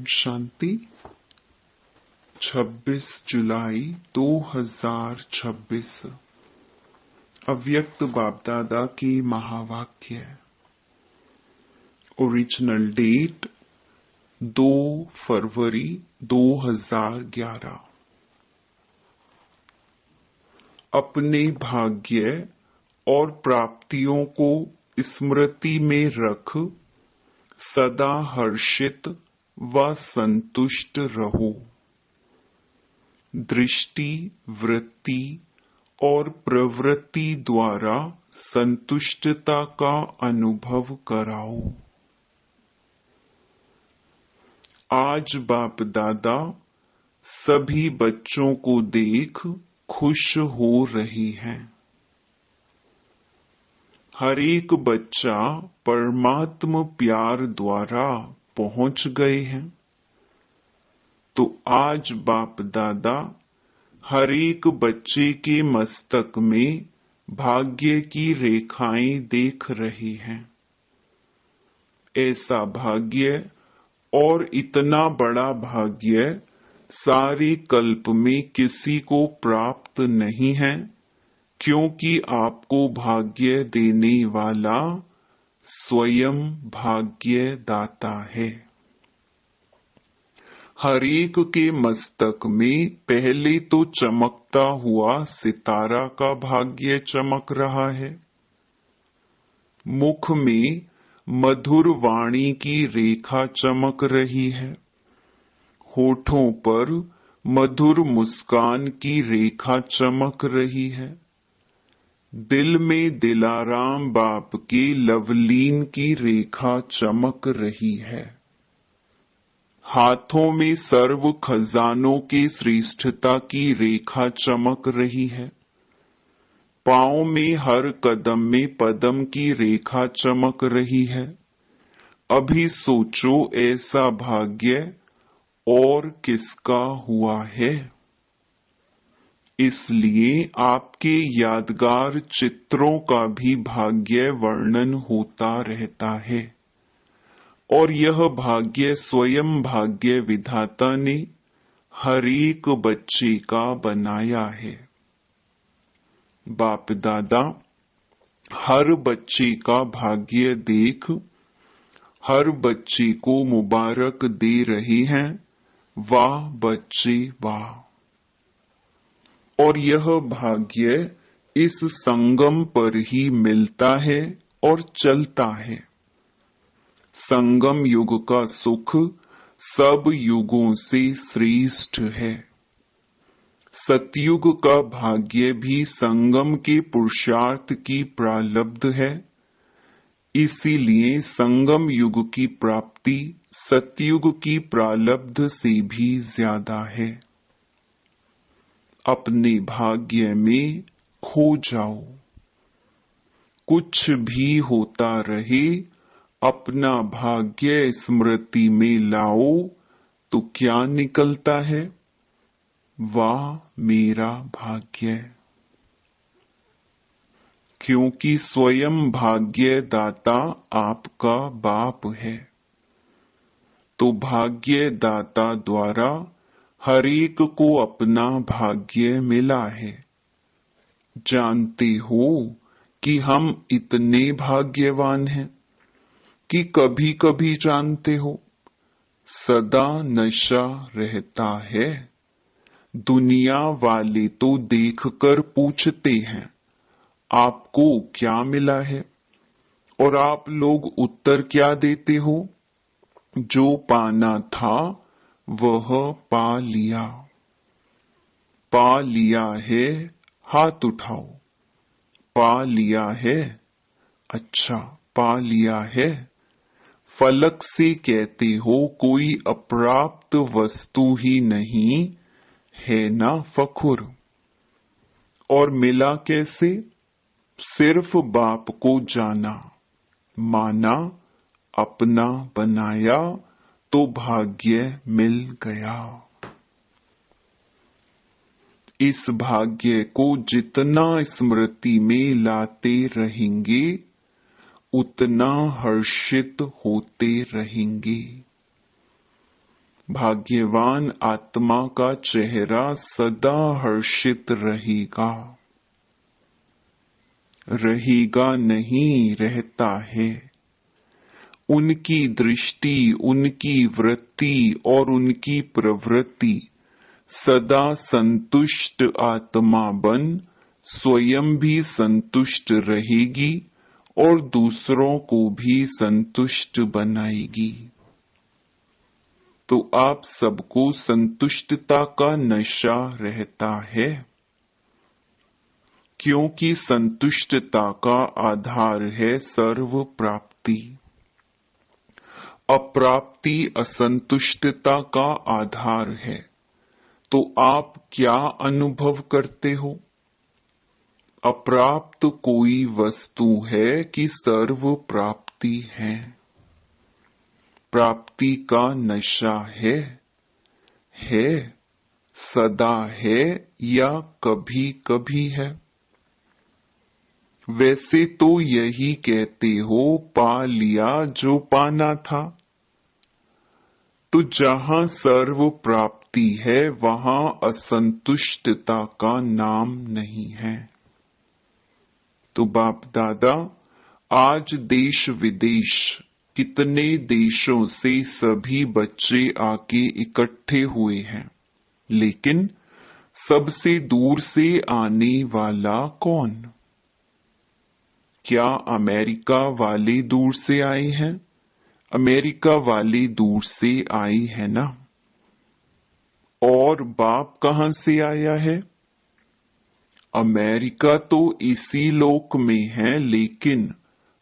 ओम शांति। 26 जुलाई 2026 अव्यक्त बापदादा की महावाक्य। ओरिजिनल डेट 2 फरवरी 2011। अपने भाग्य और प्राप्तियों को स्मृति में रख सदा हर्षित व संतुष्ट रहो। दृष्टि, वृत्ति और प्रवृत्ति द्वारा संतुष्टता का अनुभव कराओ। आज बाप दादा सभी बच्चों को देख खुश हो रही हैं। हर एक बच्चा परमात्म प्यार द्वारा पहुंच गए हैं। तो आज बाप दादा हर एक बच्चे के मस्तक में भाग्य की रेखाएं देख रहे हैं। ऐसा भाग्य और इतना बड़ा भाग्य सारे कल्प में किसी को प्राप्त नहीं है, क्योंकि आपको भाग्य देने वाला स्वयं भाग्य दाता है। हर एक के मस्तक में पहले तो चमकता हुआ सितारा का भाग्य चमक रहा है। मुख में मधुर वाणी की रेखा चमक रही है। होठों पर मधुर मुस्कान की रेखा चमक रही है। दिल में दिलाराम बाप की लवलीन की रेखा चमक रही है। हाथों में सर्व खजानों की श्रेष्ठता की रेखा चमक रही है। पांव में हर कदम में पद्म की रेखा चमक रही है। अभी सोचो ऐसा भाग्य और किसका हुआ है। इसलिए आपके यादगार चित्रों का भी भाग्य वर्णन होता रहता है, और यह भाग्य स्वयं भाग्य विधाता ने हर एक बच्चे का बनाया है। बाप दादा हर बच्चे का भाग्य देख हर बच्चे को मुबारक दे रहे हैं। वाह बच्चे वाह। और यह भाग्य इस संगम पर ही मिलता है और चलता है। संगम युग का सुख सब युगों से श्रेष्ठ है। सतयुग का भाग्य भी संगम के पुरुषार्थ की प्रारब्ध है। इसीलिए संगम युग की प्राप्ति सतयुग की प्रारब्ध से भी ज्यादा है। अपने भाग्य में खो जाओ। कुछ भी होता रहे, अपना भाग्य स्मृति में लाओ तो क्या निकलता है? वाह मेरा भाग्य। क्योंकि स्वयं भाग्य दाता आपका बाप है। तो भाग्य दाता द्वारा हर एक को अपना भाग्य मिला है। जानते हो कि हम इतने भाग्यवान हैं कि कभी कभी जानते हो सदा नशा रहता है। दुनिया वाले तो देखकर पूछते हैं आपको क्या मिला है, और आप लोग उत्तर क्या देते हो? जो पाना था वह पा लिया। पा लिया है, हाथ उठाओ। पा लिया है, अच्छा पा लिया है। फलक से कहते हो कोई अप्राप्त वस्तु ही नहीं है ना फखुर। और मिला कैसे? सिर्फ बाप को जाना, माना, अपना बनाया तो भाग्य मिल गया। इस भाग्य को जितना स्मृति में लाते रहेंगे उतना हर्षित होते रहेंगे। भाग्यवान आत्मा का चेहरा सदा हर्षित रहेगा। रहेगा नहीं, रहता है। उनकी दृष्टि, उनकी वृत्ति और उनकी प्रवृत्ति सदा संतुष्ट आत्मा बन स्वयं भी संतुष्ट रहेगी और दूसरों को भी संतुष्ट बनाएगी। तो आप सबको संतुष्टता का नशा रहता है, क्योंकि संतुष्टता का आधार है सर्व प्राप्ति। अप्राप्ति असंतुष्टता का आधार है। तो आप क्या अनुभव करते हो? अप्राप्त कोई वस्तु है कि सर्व प्राप्ति है? प्राप्ति का नशा है, सदा है या कभी कभी है? वैसे तो यही कहते हो, पा लिया जो पाना था। तो जहां सर्व प्राप्ति है वहां असंतुष्टता का नाम नहीं है। तो बाप दादा आज देश विदेश कितने देशों से सभी बच्चे आके इकट्ठे हुए हैं, लेकिन सबसे दूर से आने वाला कौन? क्या अमेरिका वाले दूर से आए हैं? अमेरिका वाले दूर से आई है ना। और बाप कहां से आया है? अमेरिका तो इसी लोक में है, लेकिन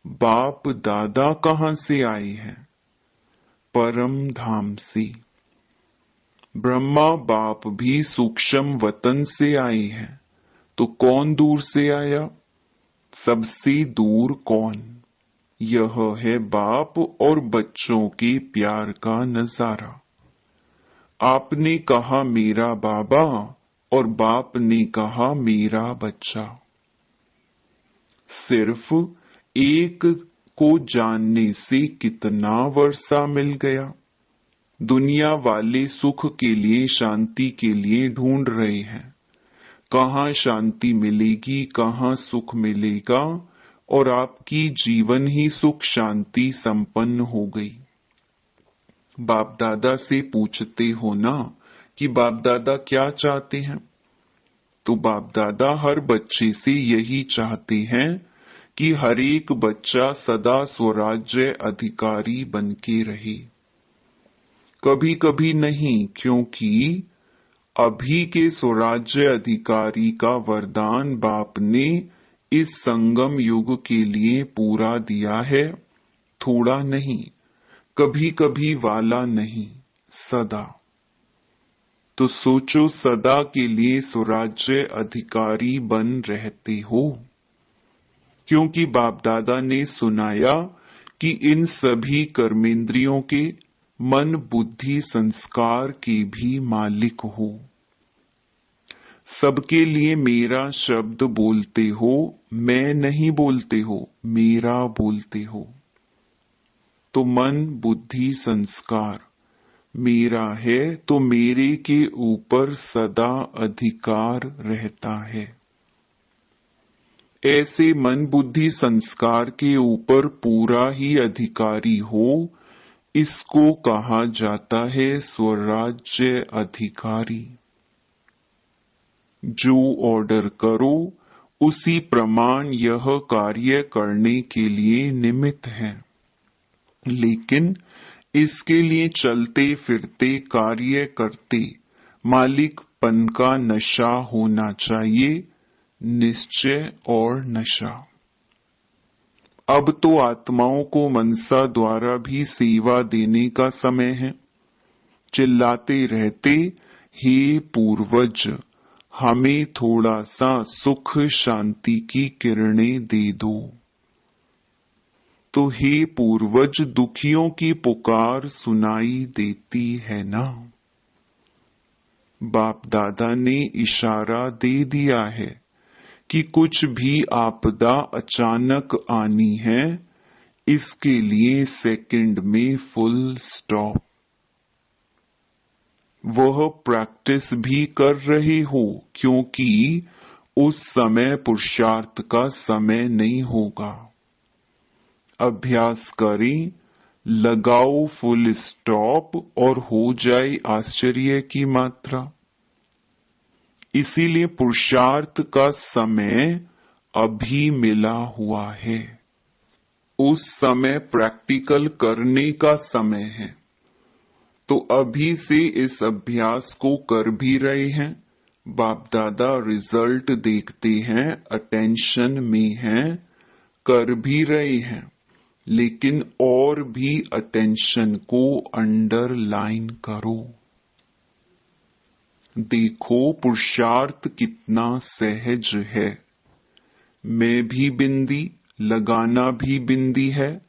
बाप दादा कहां से आए हैं? परम धाम से। ब्रह्मा बाप भी सूक्ष्म वतन से आए हैं। तो कौन दूर से आया? सबसे दूर कौन? यह है बाप और बच्चों के प्यार का नजारा। आपने कहा मेरा बाबा और बाप ने कहा मेरा बच्चा। सिर्फ एक को जानने से कितना वर्षा मिल गया। दुनिया वाले सुख के लिए, शांति के लिए ढूंढ रहे हैं। कहाँ शांति मिलेगी, कहाँ सुख मिलेगा, और आपकी जीवन ही सुख शांति संपन्न हो गई। बाप दादा से पूछते हो ना कि बाप दादा क्या चाहते हैं? तो बाप दादा हर बच्चे से यही चाहते हैं कि हर एक बच्चा सदा स्वराज्य अधिकारी बनके रहे। कभी कभी नहीं, क्योंकि अभी के स्वराज्य अधिकारी का वरदान बाप ने इस संगम युग के लिए पूरा दिया है। थोड़ा नहीं, कभी कभी वाला नहीं, सदा। तो सोचो, सदा के लिए स्वराज्य अधिकारी बन रहते हो, क्योंकि बाप दादा ने सुनाया कि इन सभी कर्मेंद्रियों के, मन बुद्धि संस्कार के भी मालिक हो। सबके लिए मेरा शब्द बोलते हो, मैं नहीं बोलते हो, मेरा बोलते हो। तो मन बुद्धि संस्कार मेरा है, तो मेरे के ऊपर सदा अधिकार रहता है। ऐसे मन बुद्धि संस्कार के ऊपर पूरा ही अधिकारी हो, इसको कहा जाता है स्वराज्य अधिकारी। जो ऑर्डर करो उसी प्रमाण यह कार्य करने के लिए निमित्त है, लेकिन इसके लिए चलते फिरते कार्य करते मालिकपन का नशा होना चाहिए, निश्चय और नशा। अब तो आत्माओं को मनसा द्वारा भी सेवा देने का समय है। चिल्लाते रहते, हे पूर्वज, हमें थोड़ा सा सुख शांति की किरणें दे दो। तो हे पूर्वज, दुखियों की पुकार सुनाई देती है ना। बाप दादा ने इशारा दे दिया है कि कुछ भी आपदा अचानक आनी है, इसके लिए सेकंड में फुल स्टॉप। वह प्रैक्टिस भी कर रहे हो, क्योंकि उस समय पुरुषार्थ का समय नहीं होगा। अभ्यास करें, लगाओ फुल स्टॉप और हो जाए आश्चर्य की मात्रा। इसीलिए पुरुषार्थ का समय अभी मिला हुआ है। उस समय प्रैक्टिकल करने का समय है। तो अभी से इस अभ्यास को कर भी रहे हैं। बाप दादा रिजल्ट देखते हैं, अटेंशन में हैं, कर भी रहे हैं, लेकिन और भी अटेंशन को अंडरलाइन करो। देखो पुरुषार्थ कितना सहज है। मैं भी बिंदी, लगाना भी बिंदी है,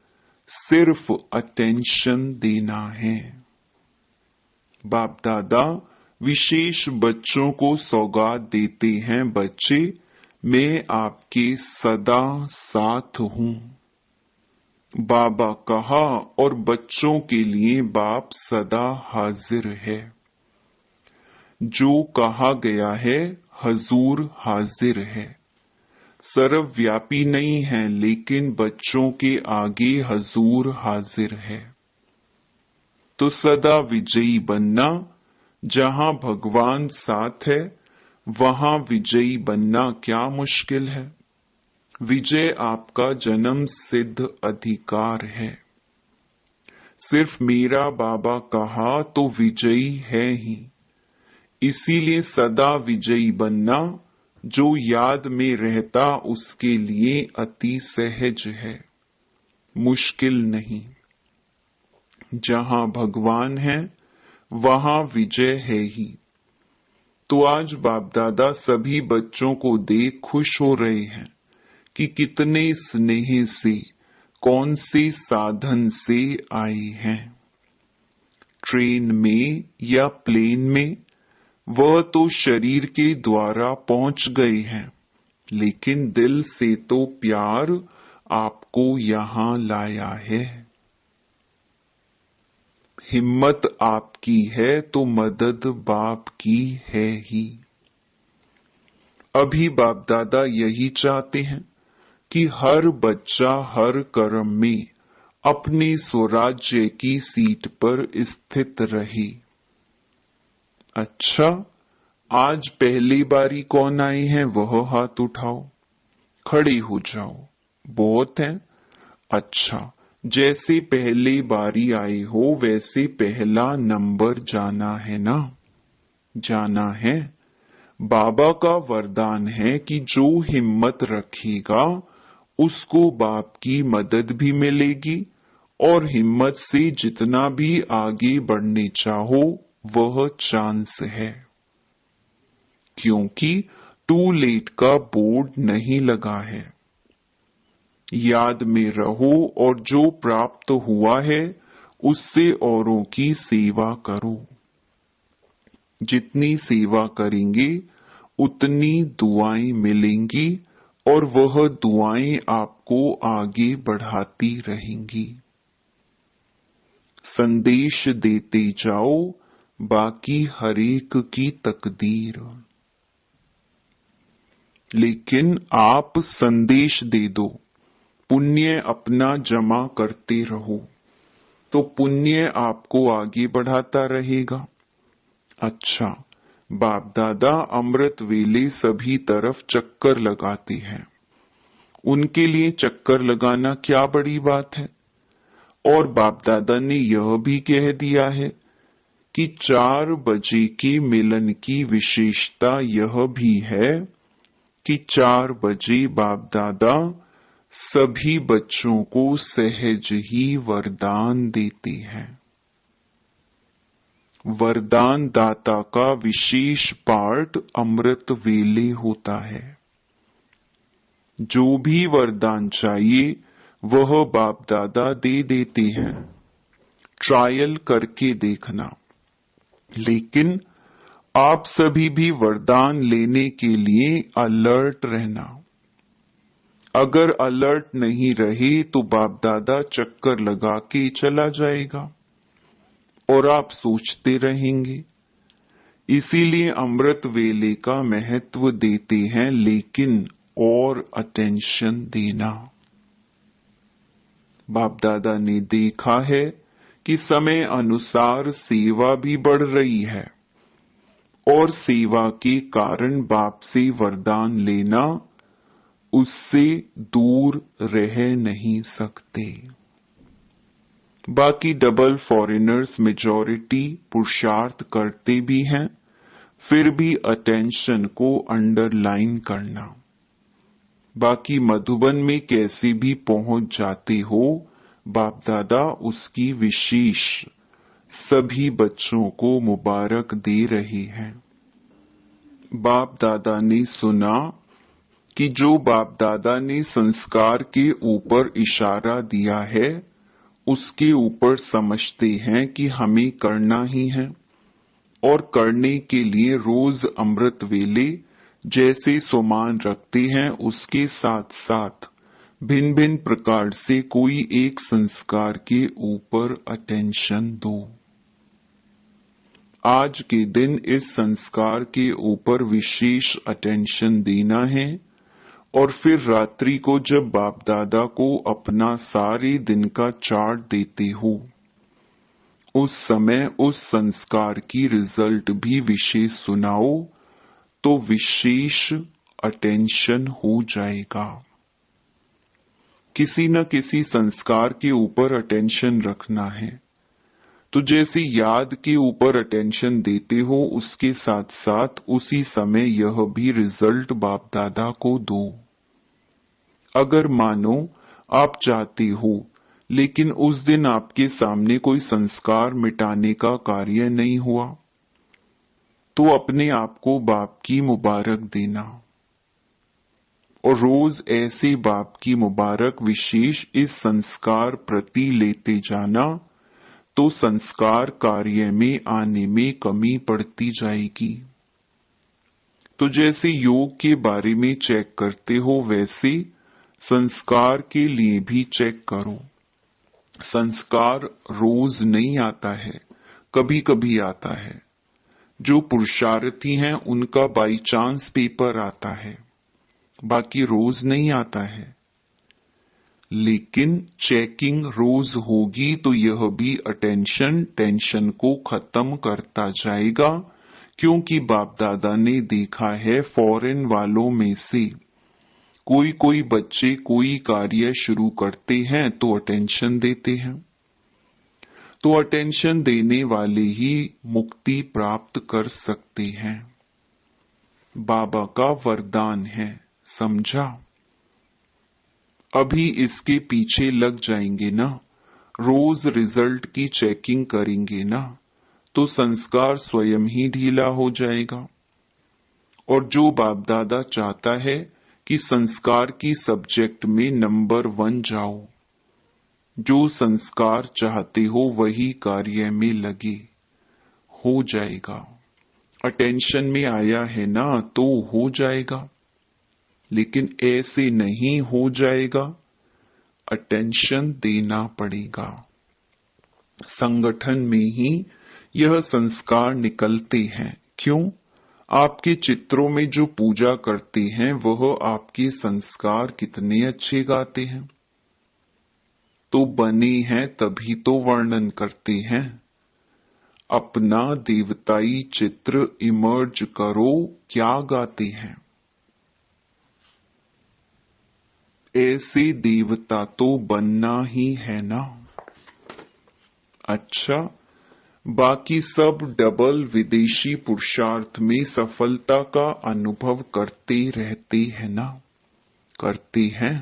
सिर्फ अटेंशन देना है। बाप दादा विशेष बच्चों को सौगात देते हैं, बच्चे मैं आपके सदा साथ हूं। बाबा कहा और बच्चों के लिए बाप सदा हाजिर है। जो कहा गया है हजूर हाजिर है। सर्वव्यापी नहीं है, लेकिन बच्चों के आगे हजूर हाजिर है। तो सदा विजयी बनना, जहां भगवान साथ है वहां विजयी बनना क्या मुश्किल है। विजय आपका जन्म सिद्ध अधिकार है। सिर्फ मेरा बाबा कहा तो विजयी है ही। इसीलिए सदा विजयी बनना, जो याद में रहता उसके लिए अति सहज है, मुश्किल नहीं। जहां भगवान है वहां विजय है ही। तो आज बाप दादा सभी बच्चों को देख खुश हो रहे हैं कि कितने स्नेह से, कौन से साधन से आए हैं। ट्रेन में या प्लेन में, वह तो शरीर के द्वारा पहुंच गए हैं, लेकिन दिल से तो प्यार आपको यहां लाया है। हिम्मत आपकी है तो मदद बाप की है ही। अभी बाप दादा यही चाहते हैं कि हर बच्चा हर कर्म में अपने स्वराज्य की सीट पर स्थित रहे। अच्छा, आज पहली बारी कौन आए हैं वह हाथ उठाओ, खड़े हो जाओ। बहुत है। अच्छा, जैसे पहली बारी आए हो वैसे पहला नंबर जाना है ना? जाना है। बाबा का वरदान है कि जो हिम्मत रखेगा उसको बाप की मदद भी मिलेगी, और हिम्मत से जितना भी आगे बढ़ने चाहो वह चांस है। क्योंकि टू लेट का बोर्ड नहीं लगा है। याद में रहो और जो प्राप्त हुआ है उससे औरों की सेवा करो। जितनी सेवा करेंगे उतनी दुआएं मिलेंगी, और वह दुआएं आपको आगे बढ़ाती रहेंगी। संदेश देते जाओ, बाकी हरेक की तकदीर। लेकिन आप संदेश दे दो, पुण्य अपना जमा करते रहो, तो पुण्य आपको आगे बढ़ाता रहेगा। अच्छा, बाप दादा अमृत वेले सभी तरफ चक्कर लगाते हैं। उनके लिए चक्कर लगाना क्या बड़ी बात है। और बाप दादा ने यह भी कह दिया है कि 4 बजे के मिलन की विशेषता यह भी है कि 4 बजे बाप दादा सभी बच्चों को सहज ही वरदान देते हैं। वरदान दाता का विशेष पार्ट अमृत वेले होता है। जो भी वरदान चाहिए वह बाप दादा दे देते हैं। ट्रायल करके देखना। लेकिन आप सभी भी वरदान लेने के लिए अलर्ट रहना। अगर अलर्ट नहीं रहे तो बाप दादा चक्कर लगा के चला जाएगा और आप सोचते रहेंगे इसीलिए अमृत वेले का महत्व देते हैं, लेकिन और अटेंशन देना। बाप दादा ने देखा है कि समय अनुसार सेवा भी बढ़ रही है और सेवा के कारण बाप से वरदान लेना, उससे दूर रह नहीं सकते। बाकी डबल फॉरेनर्स मेजॉरिटी पुरुषार्थ करते भी हैं, फिर भी अटेंशन को अंडरलाइन करना। बाकी मधुबन में कैसे भी पहुंच जाते हो, बाप दादा उसकी विशेष सभी बच्चों को मुबारक दे रहे हैं। बाप दादा ने सुना कि जो बाप दादा ने संस्कार के ऊपर इशारा दिया है, उसके ऊपर समझते हैं कि हमें करना ही है, और करने के लिए रोज अमृत वेले जैसे सोमान रखते हैं, उसके साथ साथ भिन्न भिन्न प्रकार से कोई एक संस्कार के ऊपर अटेंशन दो। आज के दिन इस संस्कार के ऊपर विशेष अटेंशन देना है, और फिर रात्रि को जब बाप दादा को अपना सारे दिन का चार्ट देते हो, उस समय उस संस्कार की रिजल्ट भी विशेष सुनाओ, तो विशेष अटेंशन हो जाएगा। किसी न किसी संस्कार के ऊपर अटेंशन रखना है, तो जैसे याद के ऊपर अटेंशन देते हो, उसके साथ साथ उसी समय यह भी रिजल्ट बाप दादा को दो। अगर मानो आप चाहते हो, लेकिन उस दिन आपके सामने कोई संस्कार मिटाने का कार्य नहीं हुआ, तो अपने आप को बाप की मुबारक देना, और रोज ऐसे बाप की मुबारक विशेष इस संस्कार प्रति लेते जाना, तो संस्कार कार्य में आने में कमी पड़ती जाएगी। तो जैसे योग के बारे में चेक करते हो, वैसे संस्कार के लिए भी चेक करो। संस्कार रोज नहीं आता है, कभी कभी आता है। जो पुरुषार्थी हैं उनका बाई चांस पेपर आता है, बाकी रोज नहीं आता है। लेकिन चेकिंग रोज होगी तो यह भी अटेंशन टेंशन को खत्म करता जाएगा, क्योंकि बाप दादा ने देखा है फॉरेन वालों में से कोई बच्चे कोई कार्य शुरू करते हैं तो अटेंशन देते हैं, तो अटेंशन देने वाले ही मुक्ति प्राप्त कर सकते हैं। बाबा का वरदान है, समझा? अभी इसके पीछे लग जाएंगे ना, रोज रिजल्ट की चेकिंग करेंगे ना, तो संस्कार स्वयं ही ढीला हो जाएगा। और जो बाप दादा चाहता है कि संस्कार की सब्जेक्ट में नंबर 1 जाओ, जो संस्कार चाहते हो वही कार्य में लगे, हो जाएगा। अटेंशन में आया है ना, तो हो जाएगा, लेकिन ऐसे नहीं हो जाएगा, अटेंशन देना पड़ेगा। संगठन में ही यह संस्कार निकलते हैं। क्यों? आपके चित्रों में जो पूजा करते हैं वह आपके संस्कार कितने अच्छे गाते हैं, तो बने हैं तभी तो वर्णन करते हैं। अपना देवताई चित्र इमर्ज करो, क्या गाते हैं। ऐसे देवता तो बनना ही है ना। अच्छा, बाकी सब डबल विदेशी पुरुषार्थ में सफलता का अनुभव करते रहते हैं ना? करते हैं?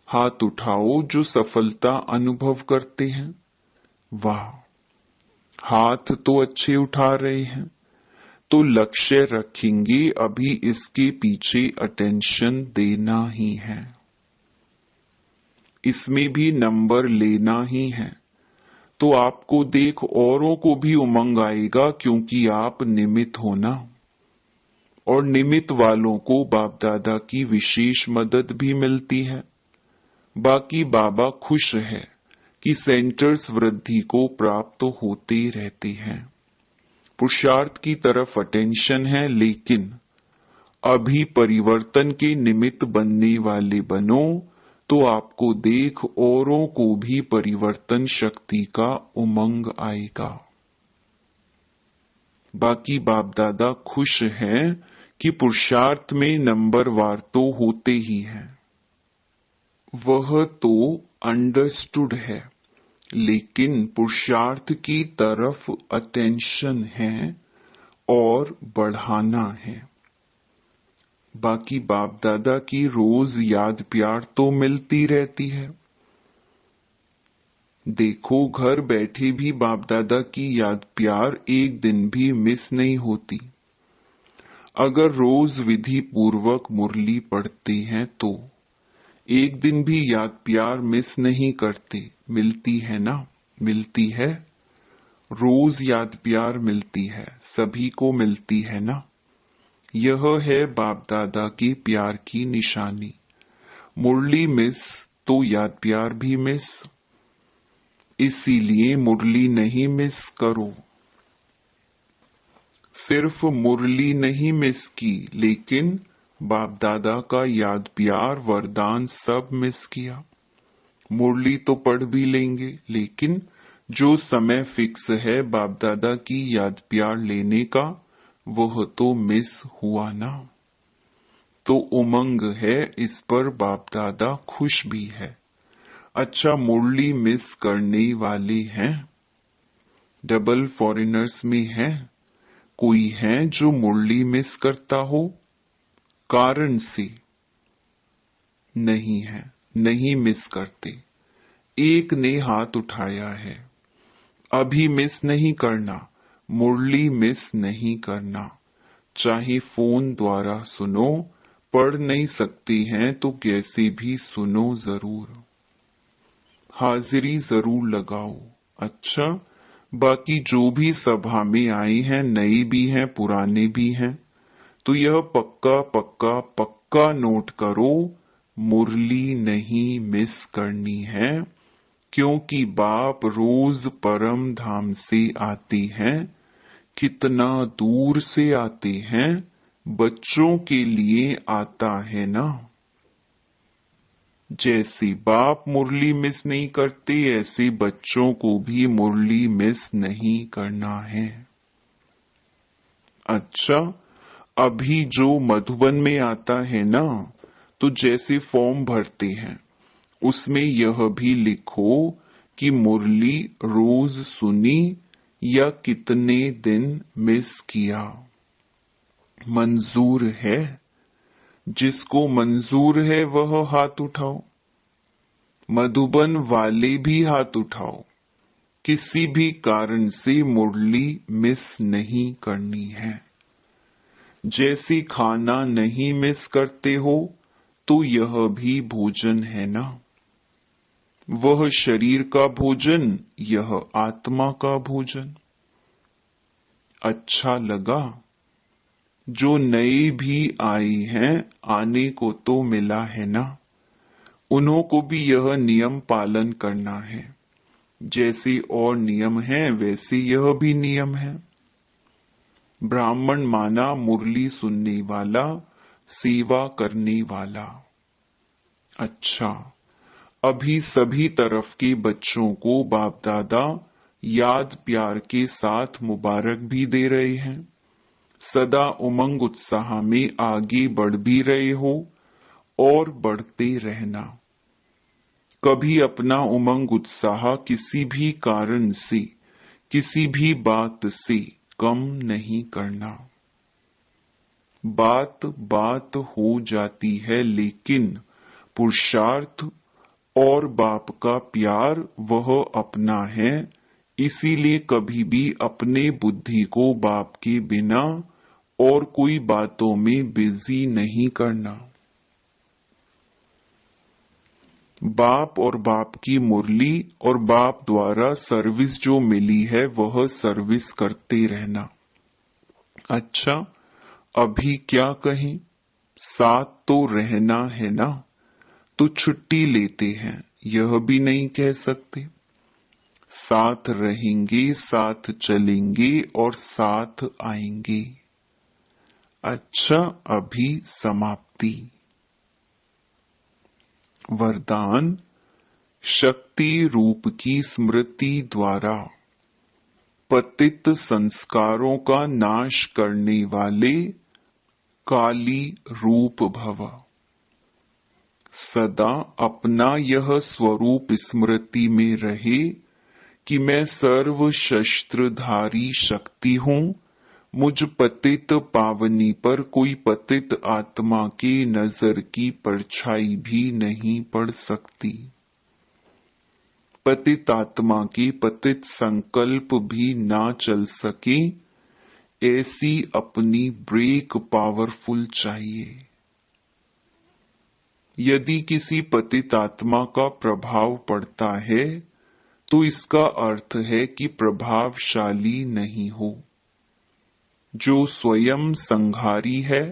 हाथ उठाओ जो सफलता अनुभव करते हैं। वाह, हाथ तो अच्छे उठा रहे हैं, तो लक्ष्य रखेंगे, अभी इसके पीछे अटेंशन देना ही है, इसमें भी नंबर लेना ही है। तो आपको देख औरों को भी उमंग आएगा, क्योंकि आप निमित्त हो ना, और निमित्त वालों को बाप दादा की विशेष मदद भी मिलती है। बाकी बाबा खुश है कि सेंटर्स वृद्धि को प्राप्त होते रहते हैं। पुरुषार्थ की तरफ अटेंशन है, लेकिन अभी परिवर्तन के निमित्त बनने वाले बनो तो आपको देख औरों को भी परिवर्तन शक्ति का उमंग आएगा। बाकी बाप दादा खुश हैं कि पुरुषार्थ में नंबरवार तो होते ही हैं, वह तो अंडरस्टूड है, लेकिन पुरुषार्थ की तरफ अटेंशन है और बढ़ाना है। बाकी बाप दादा की रोज याद प्यार तो मिलती रहती है। देखो, घर बैठे भी बाप दादा की याद प्यार एक दिन भी मिस नहीं होती। अगर रोज विधि पूर्वक मुरली पढ़ते हैं तो एक दिन भी याद प्यार मिस नहीं करते। मिलती है ना? मिलती है। रोज याद प्यार मिलती है, सभी को मिलती है ना? यह है बाप दादा की प्यार की निशानी। मुरली मिस तो याद प्यार भी मिस, इसीलिए मुरली नहीं मिस करो। सिर्फ मुरली नहीं मिस की, लेकिन बाप दादा का याद प्यार वरदान सब मिस किया। मुरली तो पढ़ भी लेंगे, लेकिन जो समय फिक्स है बाप दादा की याद प्यार लेने का, वह तो मिस हुआ ना। तो उमंग है, इस पर बाप दादा खुश भी है। अच्छा, मुरली मिस करने वाले हैं? डबल फॉरेनर्स में है कोई है जो मुरली मिस करता हो? कारण से नहीं है, नहीं मिस करते। एक ने हाथ उठाया है। अभी मिस नहीं करना, मुरली मिस नहीं करना। चाहे फोन द्वारा सुनो, पढ़ नहीं सकती हैं तो कैसे भी सुनो जरूर, हाजिरी जरूर लगाओ। अच्छा, बाकी जो भी सभा में आई हैं, नए भी हैं पुराने भी हैं, तो यह पक्का पक्का पक्का नोट करो, मुरली नहीं मिस करनी है। क्योंकि बाप रोज परम धाम से आते हैं। कितना दूर से आते हैं, बच्चों के लिए आता है ना। जैसे बाप मुरली मिस नहीं करते, ऐसे बच्चों को भी मुरली मिस नहीं करना है। अच्छा, अभी जो मधुबन में आता है ना, तो जैसे फॉर्म भरते हैं उसमें यह भी लिखो कि मुरली रोज सुनी या कितने दिन मिस किया। मंजूर है? जिसको मंजूर है वह हाथ उठाओ। मधुबन वाले भी हाथ उठाओ। किसी भी कारण से मुरली मिस नहीं करनी है। जैसे खाना नहीं मिस करते हो, तो यह भी भोजन है ना। वह शरीर का भोजन, यह आत्मा का भोजन। अच्छा लगा? जो नए भी आई हैं, आने को तो मिला है ना, उन्हों को भी यह नियम पालन करना है। जैसे और नियम है, वैसे यह भी नियम है। ब्राह्मण माना मुरली सुनने वाला, सेवा करने वाला। अच्छा, अभी सभी तरफ के बच्चों को बाप दादा याद प्यार के साथ मुबारक भी दे रहे हैं। सदा उमंग उत्साह में आगे बढ़ भी रहे हो और बढ़ते रहना। कभी अपना उमंग उत्साह किसी भी कारण से, किसी भी बात से कम नहीं करना। बात बात हो जाती है, लेकिन पुरुषार्थ और बाप का प्यार वह अपना है। इसीलिए कभी भी अपने बुद्धि को बाप के बिना और कोई बातों में बिजी नहीं करना। बाप और बाप की मुरली और बाप द्वारा सर्विस जो मिली है, वह सर्विस करते रहना। अच्छा, अभी क्या कहें? साथ तो रहना है ना, तो छुट्टी लेते हैं, यह भी नहीं कह सकते। साथ रहेंगे, साथ चलेंगे और साथ आएंगे। अच्छा, अभी समाप्ति। वरदान। शक्ति रूप की स्मृति द्वारा पतित संस्कारों का नाश करने वाले काली रूप भव। सदा अपना यह स्वरूप स्मृति में रहे कि मैं सर्व शस्त्रधारी शक्ति हूँ। मुझ पतित पावनी पर कोई पतित आत्मा की नजर की परछाई भी नहीं पड़ सकती। पतित आत्मा की पतित संकल्प भी ना चल सके, ऐसी अपनी ब्रेक पावरफुल चाहिए। यदि किसी पतित आत्मा का प्रभाव पड़ता है तो इसका अर्थ है कि प्रभावशाली नहीं हो। जो स्वयं संहारी है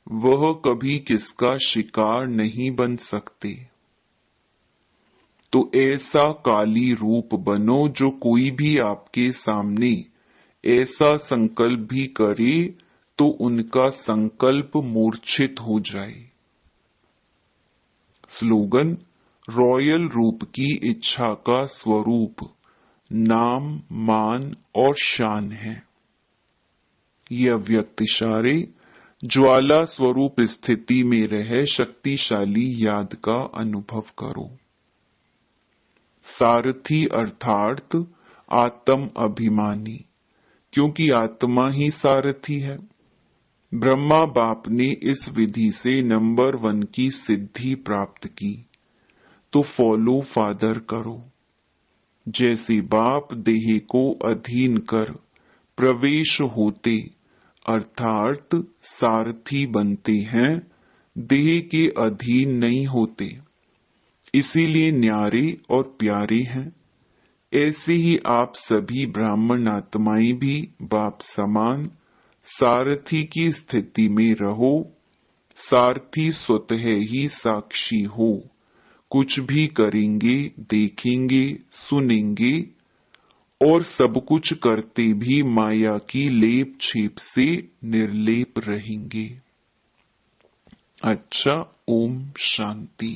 वह कभी किसका शिकार नहीं बन सकते। तो ऐसा काली रूप बनो जो कोई भी आपके सामने ऐसा संकल्प भी करे तो उनका संकल्प मूर्छित हो जाए। स्लोगन। रॉयल रूप की इच्छा का स्वरूप नाम, मान और शान है। ये अव्यक्त इशारे ज्वाला स्वरूप स्थिति में रह शक्तिशाली याद का अनुभव करो। सारथी अर्थात आत्म अभिमानी, क्योंकि आत्मा ही सारथी है। ब्रह्मा बाप ने इस विधि से नंबर 1 की सिद्धि प्राप्त की, तो फॉलो फादर करो। जैसे बाप देह को अधीन कर प्रवेश होते अर्थात सारथी बनते हैं, देह के अधीन नहीं होते, इसीलिए न्यारे और प्यारे हैं। ऐसे ही आप सभी ब्राह्मण आत्माएं भी बाप समान सारथी की स्थिति में रहो। सारथी स्वतः ही साक्षी हो, कुछ भी करेंगे, देखेंगे, सुनेंगे और सब कुछ करते भी माया की लेप छेप से निर्लेप रहेंगे। अच्छा, ओम शांति।